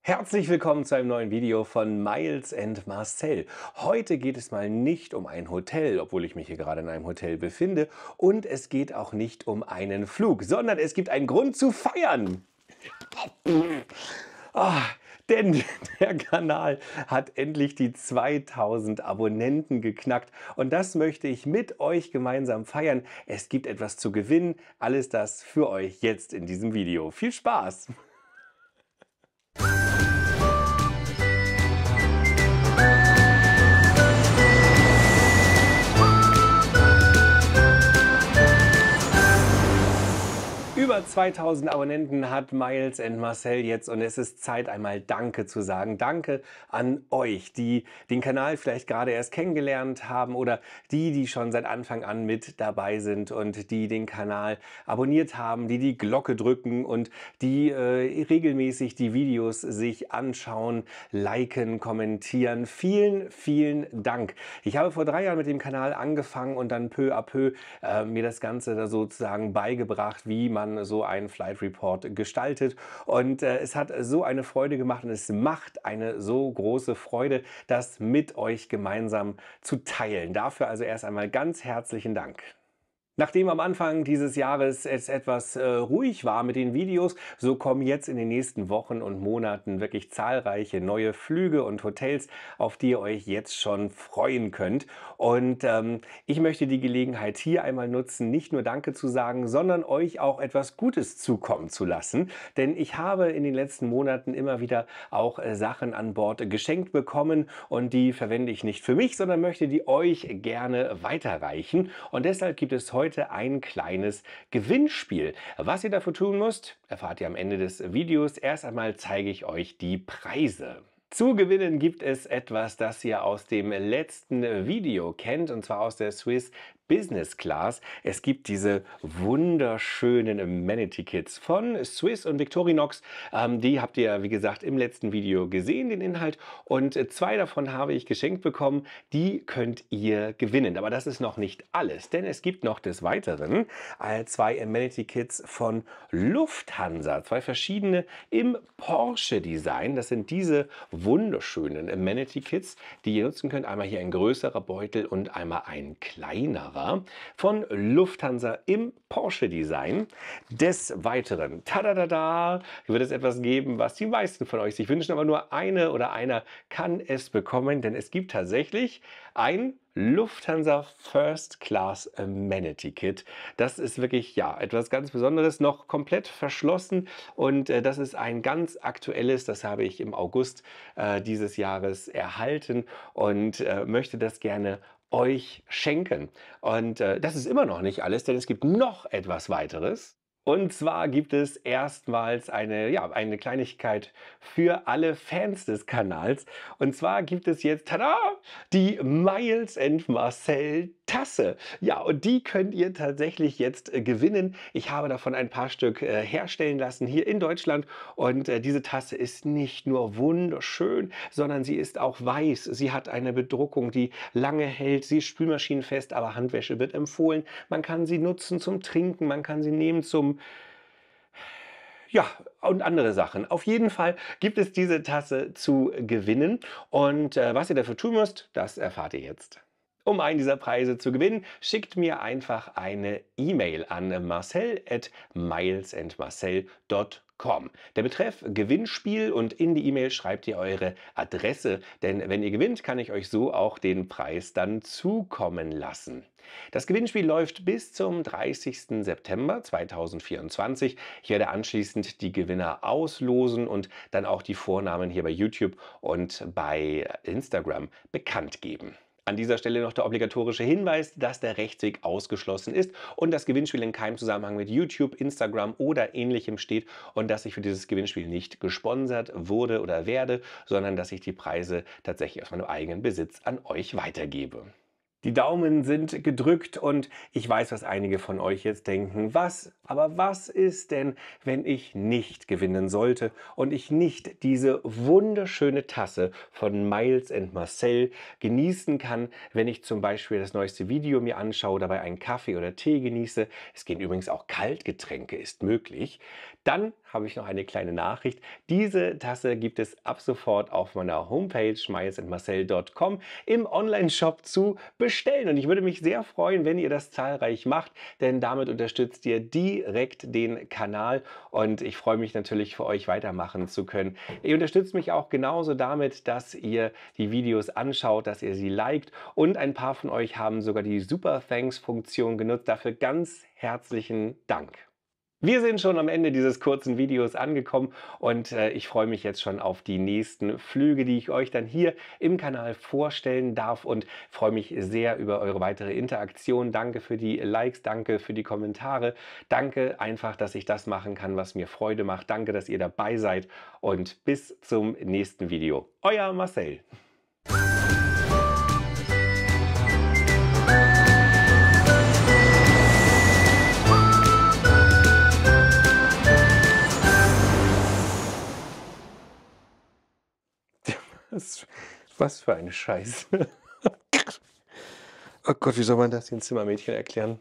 Herzlich willkommen zu einem neuen Video von Miles and Marcel. Heute geht es mal nicht um ein Hotel, obwohl ich mich hier gerade in einem Hotel befinde, und es geht auch nicht um einen Flug, sondern es gibt einen Grund zu feiern. Ah, denn der Kanal hat endlich die 2000 Abonnenten geknackt und das möchte ich mit euch gemeinsam feiern. Es gibt etwas zu gewinnen, alles das für euch jetzt in diesem Video. Viel Spaß! Über 2000 Abonnenten hat Miles and Marcel jetzt und es ist Zeit, einmal Danke zu sagen. Danke an euch, die den Kanal vielleicht gerade erst kennengelernt haben oder die schon seit Anfang an mit dabei sind und die den Kanal abonniert haben, die die Glocke drücken und die regelmäßig die Videos sich anschauen, liken, kommentieren. Vielen, vielen Dank. Ich habe vor 3 Jahren mit dem Kanal angefangen und dann peu à peu mir das Ganze da sozusagen beigebracht, wie man so einen Flight Report gestaltet, und es hat so eine Freude gemacht und es macht eine so große Freude, das mit euch gemeinsam zu teilen. Dafür also erst einmal ganz herzlichen Dank. Nachdem am Anfang dieses Jahres es etwas ruhig war mit den Videos, so kommen jetzt in den nächsten Wochen und Monaten wirklich zahlreiche neue Flüge und Hotels, auf die ihr euch jetzt schon freuen könnt. Und ich möchte die Gelegenheit hier einmal nutzen, nicht nur Danke zu sagen, sondern euch auch etwas Gutes zukommen zu lassen. Denn ich habe in den letzten Monaten immer wieder auch Sachen an Bord geschenkt bekommen und die verwende ich nicht für mich, sondern möchte die euch gerne weiterreichen. Und deshalb gibt es heute ein kleines Gewinnspiel. Was ihr dafür tun müsst, erfahrt ihr am Ende des Videos. Erst einmal zeige ich euch die Preise. Zu gewinnen gibt es etwas, das ihr aus dem letzten Video kennt, und zwar aus der Swiss Business Class. Es gibt diese wunderschönen Amenity Kits von Swiss und Victorinox. Die habt ihr, wie gesagt, im letzten Video gesehen, den Inhalt. Und 2 davon habe ich geschenkt bekommen. Die könnt ihr gewinnen. Aber das ist noch nicht alles, denn es gibt noch des Weiteren 2 Amenity Kits von Lufthansa. 2 verschiedene im Porsche Design. Das sind diese wunderschönen Amenity Kits, die ihr nutzen könnt. Einmal hier ein größerer Beutel und einmal ein kleinerer von Lufthansa im Porsche Design. Des Weiteren, tada, wird es etwas geben, was die meisten von euch sich wünschen, aber nur eine oder einer kann es bekommen, denn es gibt tatsächlich ein Lufthansa First Class Amenity Kit. Das ist wirklich, ja, etwas ganz Besonderes, noch komplett verschlossen, und das ist ein ganz aktuelles, das habe ich im August dieses Jahres erhalten und möchte das gerne euch schenken. Und das ist immer noch nicht alles, denn es gibt noch etwas weiteres. Und zwar gibt es erstmals eine Kleinigkeit für alle Fans des Kanals. Und zwar gibt es jetzt, tada, die Miles and Marcel Tasse. Ja, und die könnt ihr tatsächlich jetzt gewinnen. Ich habe davon ein paar Stück herstellen lassen hier in Deutschland. Und diese Tasse ist nicht nur wunderschön, sondern sie ist auch weiß. Sie hat eine Bedruckung, die lange hält. Sie ist spülmaschinenfest, aber Handwäsche wird empfohlen. Man kann sie nutzen zum Trinken, man kann sie nehmen zum, ja, und andere Sachen. Auf jeden Fall gibt es diese Tasse zu gewinnen. Und was ihr dafür tun müsst, das erfahrt ihr jetzt. Um einen dieser Preise zu gewinnen, schickt mir einfach eine E-Mail an marcel@milesandmarcel.com. Der Betreff Gewinnspiel, und in die E-Mail schreibt ihr eure Adresse, denn wenn ihr gewinnt, kann ich euch so auch den Preis dann zukommen lassen. Das Gewinnspiel läuft bis zum 30. September 2024. Ich werde anschließend die Gewinner auslosen und dann auch die Vornamen hier bei YouTube und bei Instagram bekannt geben. An dieser Stelle noch der obligatorische Hinweis, dass der Rechtsweg ausgeschlossen ist und das Gewinnspiel in keinem Zusammenhang mit YouTube, Instagram oder Ähnlichem steht und dass ich für dieses Gewinnspiel nicht gesponsert wurde oder werde, sondern dass ich die Preise tatsächlich aus meinem eigenen Besitz an euch weitergebe. Die Daumen sind gedrückt und ich weiß, was einige von euch jetzt denken. Was Aber was ist denn, wenn ich nicht gewinnen sollte und ich nicht diese wunderschöne Tasse von Miles Marcel genießen kann, wenn ich zum Beispiel das neueste Video mir anschaue, dabei einen Kaffee oder Tee genieße? Es gehen übrigens auch Kaltgetränke, ist möglich. Dann habe ich noch eine kleine Nachricht. Diese Tasse gibt es ab sofort auf meiner Homepage milesandmarcel.com im Online-Shop zu bestellen. Und ich würde mich sehr freuen, wenn ihr das zahlreich macht, denn damit unterstützt ihr direkt den Kanal und ich freue mich natürlich für euch weitermachen zu können. Ihr unterstützt mich auch genauso damit, dass ihr die Videos anschaut, dass ihr sie liked und ein paar von euch haben sogar die Super Thanks Funktion genutzt. Dafür ganz herzlichen Dank. Wir sind schon am Ende dieses kurzen Videos angekommen und ich freue mich jetzt schon auf die nächsten Flüge, die ich euch dann hier im Kanal vorstellen darf und freue mich sehr über eure weitere Interaktion. Danke für die Likes, danke für die Kommentare, danke einfach, dass ich das machen kann, was mir Freude macht. Danke, dass ihr dabei seid und bis zum nächsten Video. Euer Marcel. Was für eine Scheiße. Oh Gott, wie soll man das den Zimmermädchen erklären?